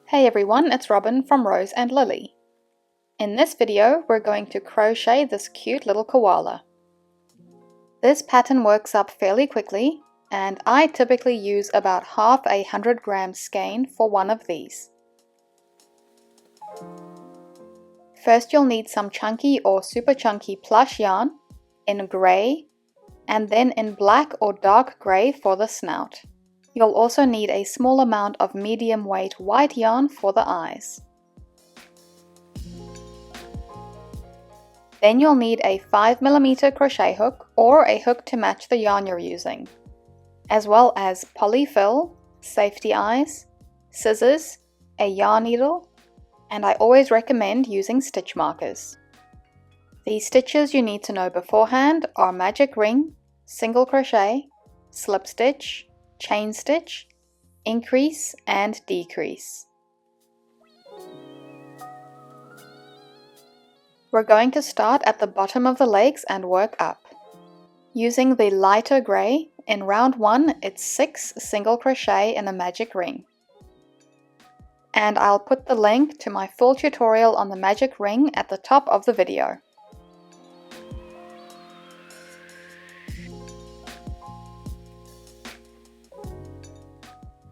Hey everyone, it's Robin from Rose and Lily. In this video, we're going to crochet this cute little koala. This pattern works up fairly quickly, and I typically use about half a 100-gram skein for one of these. First you'll need some chunky or super chunky plush yarn in grey, and then in black or dark grey for the snout. You'll also need a small amount of medium weight white yarn for the eyes. Then you'll need a 5mm crochet hook or a hook to match the yarn you're using, as well as Polyfill, safety eyes, scissors, a yarn needle, and I always recommend using stitch markers. The stitches you need to know beforehand are magic ring, single crochet, slip stitch, chain stitch, increase and decrease. We're going to start at the bottom of the legs and work up. Using the lighter grey, in round 1 it's 6 single crochet in a magic ring. And I'll put the link to my full tutorial on the magic ring at the top of the video.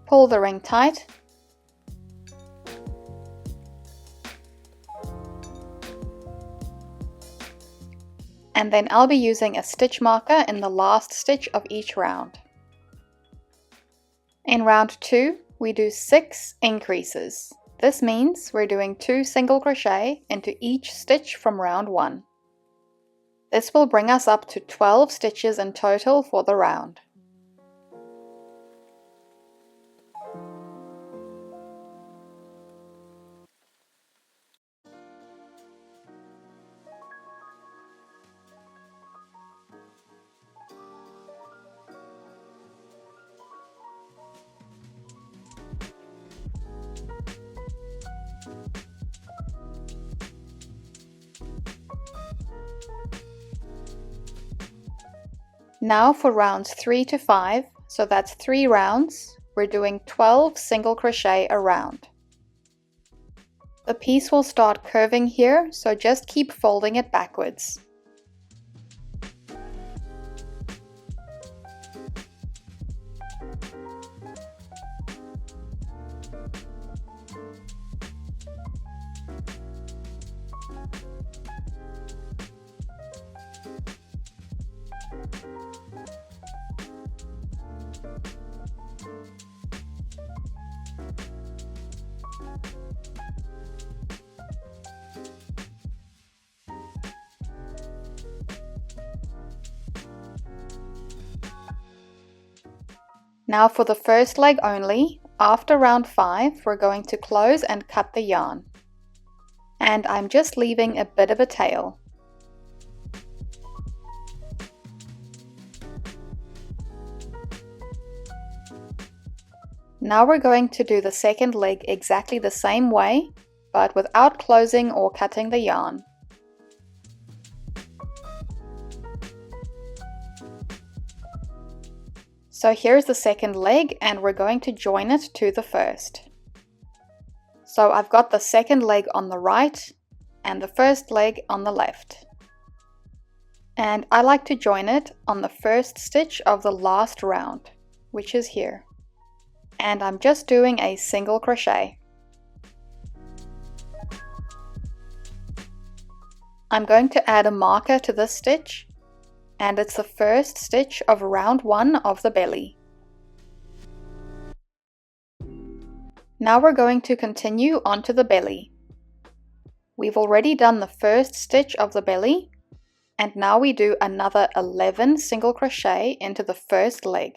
Pull the ring tight, and then I'll be using a stitch marker in the last stitch of each round. In round 2, we do 6 increases. This means we're doing 2 single crochet into each stitch from round 1. This will bring us up to 12 stitches in total for the round. Now for rounds 3 to 5, so that's 3 rounds, we're doing 12 single crochet a round. The piece will start curving here, so just keep folding it backwards. Now for the first leg only, after round 5, we're going to close and cut the yarn. And I'm just leaving a bit of a tail. Now we're going to do the second leg exactly the same way, but without closing or cutting the yarn. So here's the second leg, and we're going to join it to the first. So I've got the second leg on the right and the first leg on the left. And I like to join it on the first stitch of the last round, which is here. And I'm just doing a single crochet. I'm going to add a marker to this stitch, and it's the first stitch of round 1 of the belly. Now we're going to continue onto the belly. We've already done the first stitch of the belly, and now we do another 11 single crochet into the first leg.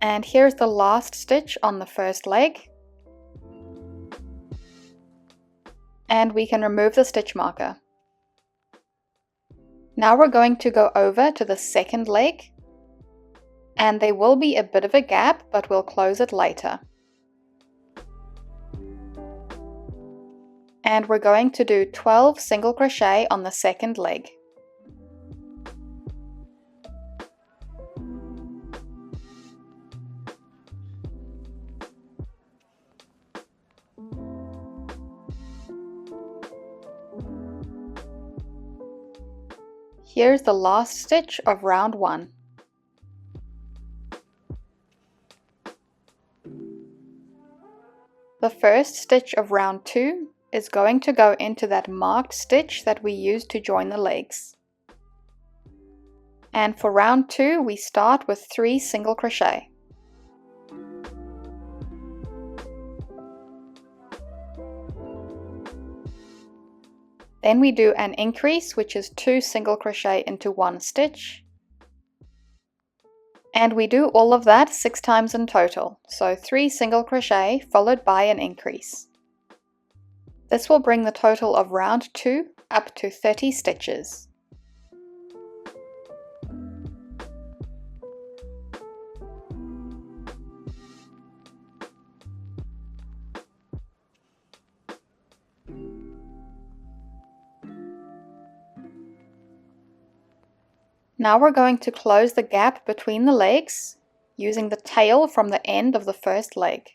And here's the last stitch on the first leg. And we can remove the stitch marker. Now we're going to go over to the second leg, and there will be a bit of a gap, but we'll close it later. and we're going to do 12 single crochet on the second leg. Here's the last stitch of round 1. The first stitch of round 2 is going to go into that marked stitch that we used to join the legs. And for round 2 we start with 3 single crochet. Then we do an increase, which is 2 single crochet into 1 stitch. And we do all of that 6 times in total, so 3 single crochet followed by an increase. This will bring the total of round 2 up to 30 stitches. Now we're going to close the gap between the legs using the tail from the end of the first leg.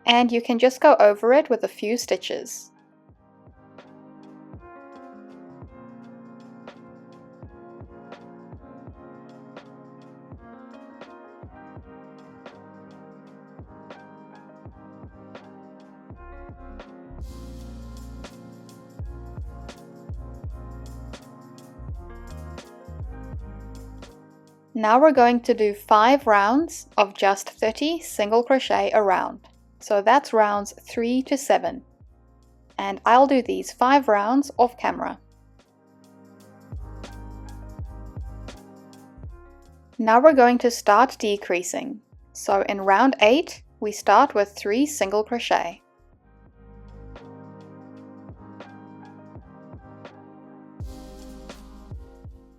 And you can just go over it with a few stitches. Now we're going to do 5 rounds of just 30 single crochet a round. So that's rounds 3 to 7. And I'll do these 5 rounds off camera. Now we're going to start decreasing. So in round 8, we start with 3 single crochet.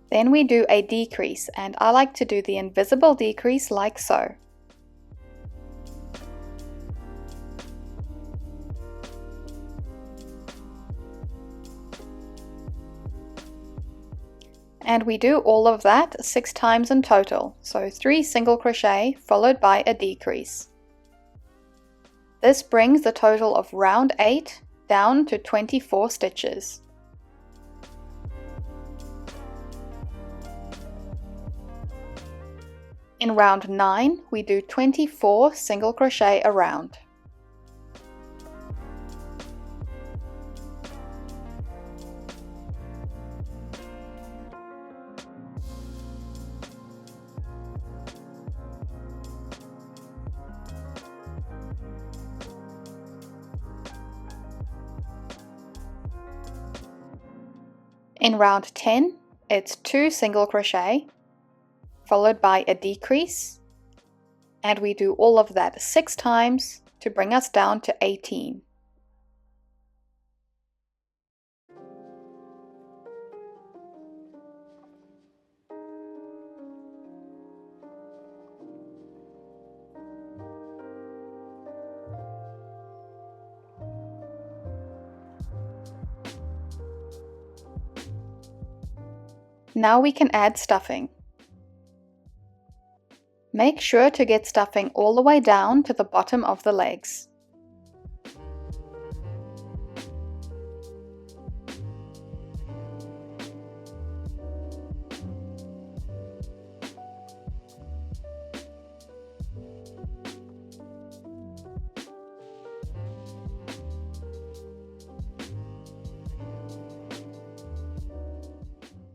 Then we do a decrease, and I like to do the invisible decrease like so. And we do all of that 6 times in total, so 3 single crochet followed by a decrease. This brings the total of round 8 down to 24 stitches. In round 9, we do 24 single crochet a round. In round 10, it's 2 single crochet, followed by a decrease, and we do all of that 6 times to bring us down to 18. Now we can add stuffing. Make sure to get stuffing all the way down to the bottom of the legs.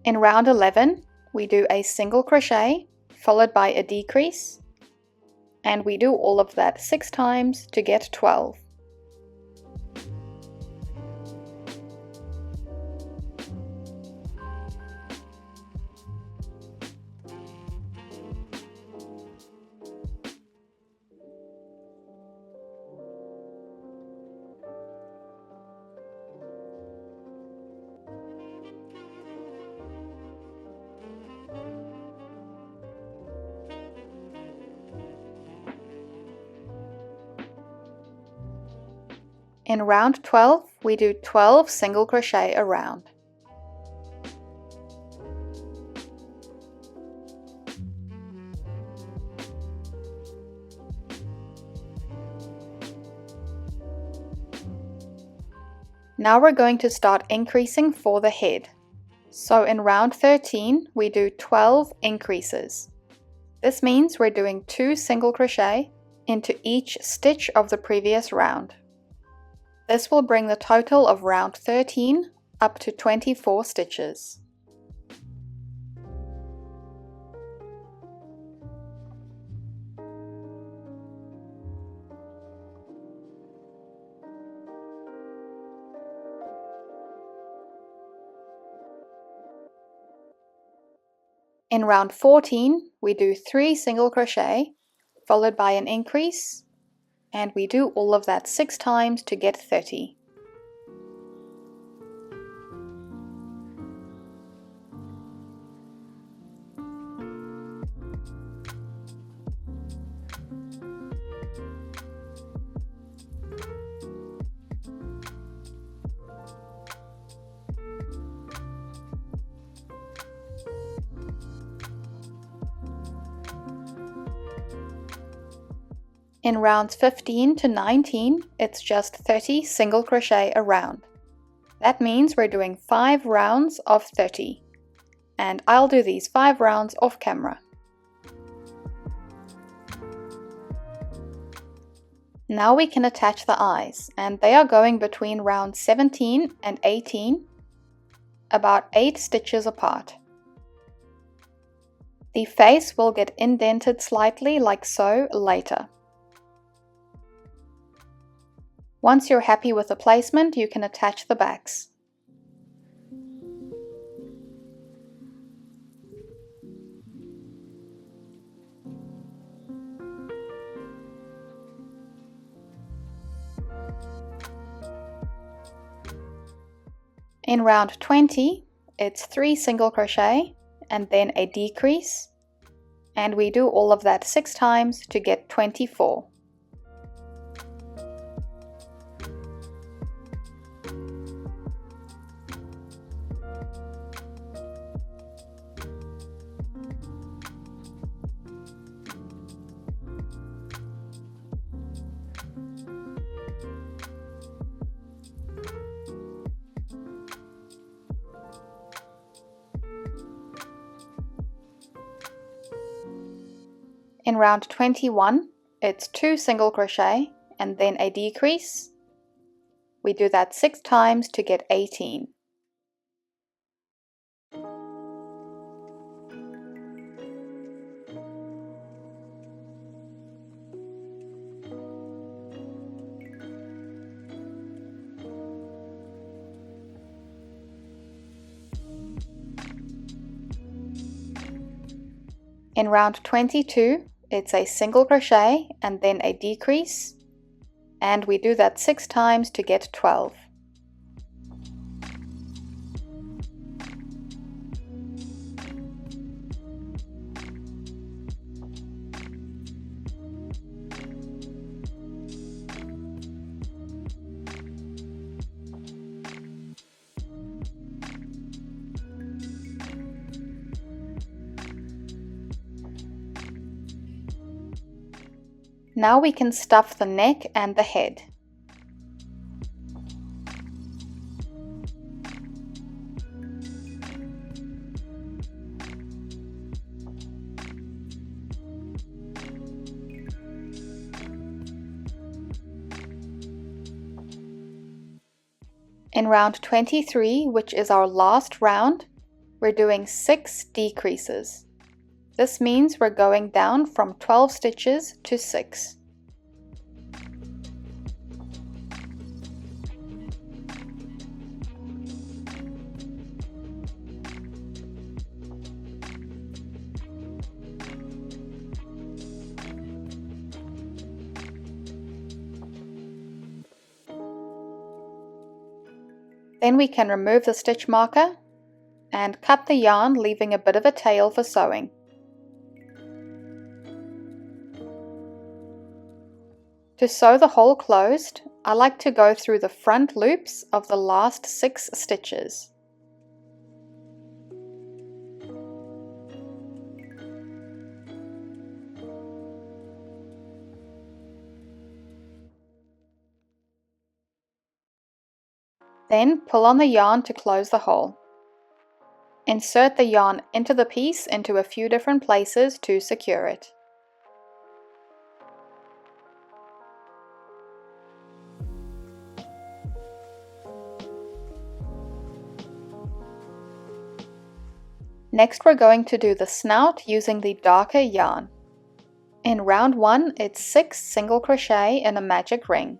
In round 11, we do a single crochet followed by a decrease, and we do all of that 6 times to get 12. In round 12, we do 12 single crochet around. Now we're going to start increasing for the head. So in round 13, we do 12 increases. This means we're doing 2 single crochet into each stitch of the previous round. This will bring the total of round 13 up to 24 stitches. In round 14, we do 3 single crochet, followed by an increase, and we do all of that 6 times to get 30. In rounds 15 to 19, it's just 30 single crochet around. That means we're doing 5 rounds of 30. And I'll do these 5 rounds off camera. Now we can attach the eyes, and they are going between round 17 and 18, about 8 stitches apart. The face will get indented slightly like so later. Once you're happy with the placement, you can attach the backs. In round 20, it's 3 single crochet and then a decrease, and we do all of that 6 times to get 24. In round 21, it's 2 single crochet and then a decrease. We do that 6 times to get 18. In round 22, it's a single crochet and then a decrease, and we do that 6 times to get 12. Now we can stuff the neck and the head. In round 23, which is our last round, we're doing 6 decreases. This means we're going down from 12 stitches to 6. Then we can remove the stitch marker and cut the yarn, leaving a bit of a tail for sewing. To sew the hole closed, I like to go through the front loops of the last 6 stitches. Then pull on the yarn to close the hole. Insert the yarn into the piece into a few different places to secure it. Next we're going to do the snout using the darker yarn. In round 1 it's 6 single crochet in a magic ring.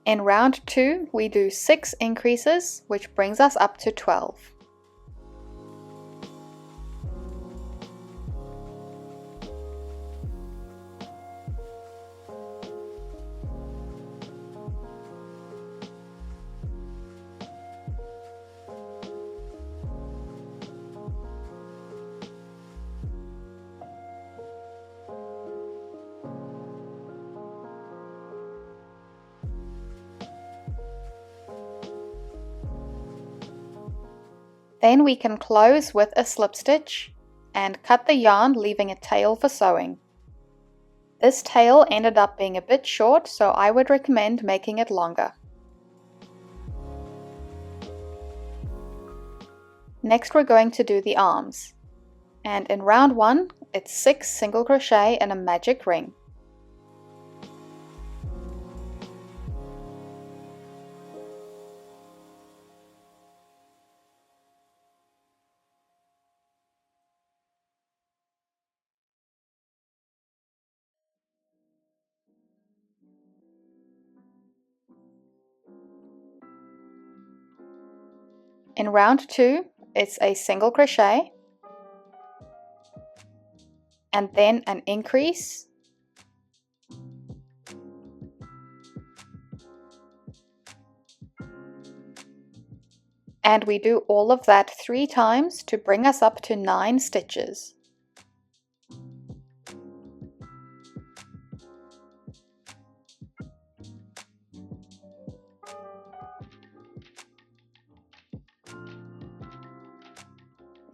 In round 2, we do 6 increases, which brings us up to 12. Then we can close with a slip stitch and cut the yarn, leaving a tail for sewing. This tail ended up being a bit short, so I would recommend making it longer. Next we're going to do the arms. And in round 1, it's 6 single crochet in a magic ring. In round 2, it's a single crochet, and then an increase, and we do all of that 3 times to bring us up to 9 stitches.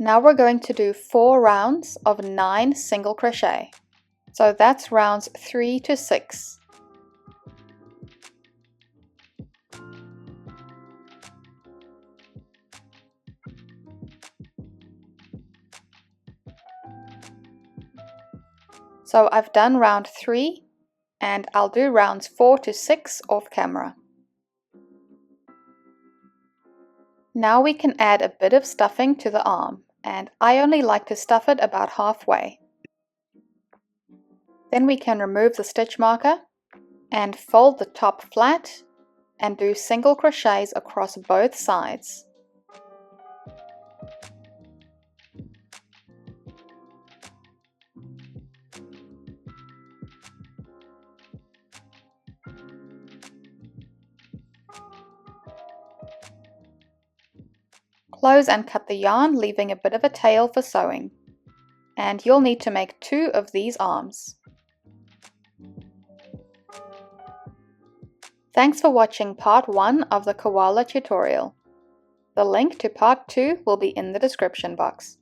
Now we're going to do 4 rounds of 9 single crochet. So that's rounds 3 to 6. So I've done round 3 and I'll do rounds 4 to 6 off camera. Now we can add a bit of stuffing to the arm, and I only like to stuff it about halfway. Then we can remove the stitch marker and fold the top flat and do single crochets across both sides. Close and cut the yarn, leaving a bit of a tail for sewing. And you'll need to make 2 of these arms. Thanks for watching part 1 of the Koala tutorial. The link to part 2 will be in the description box.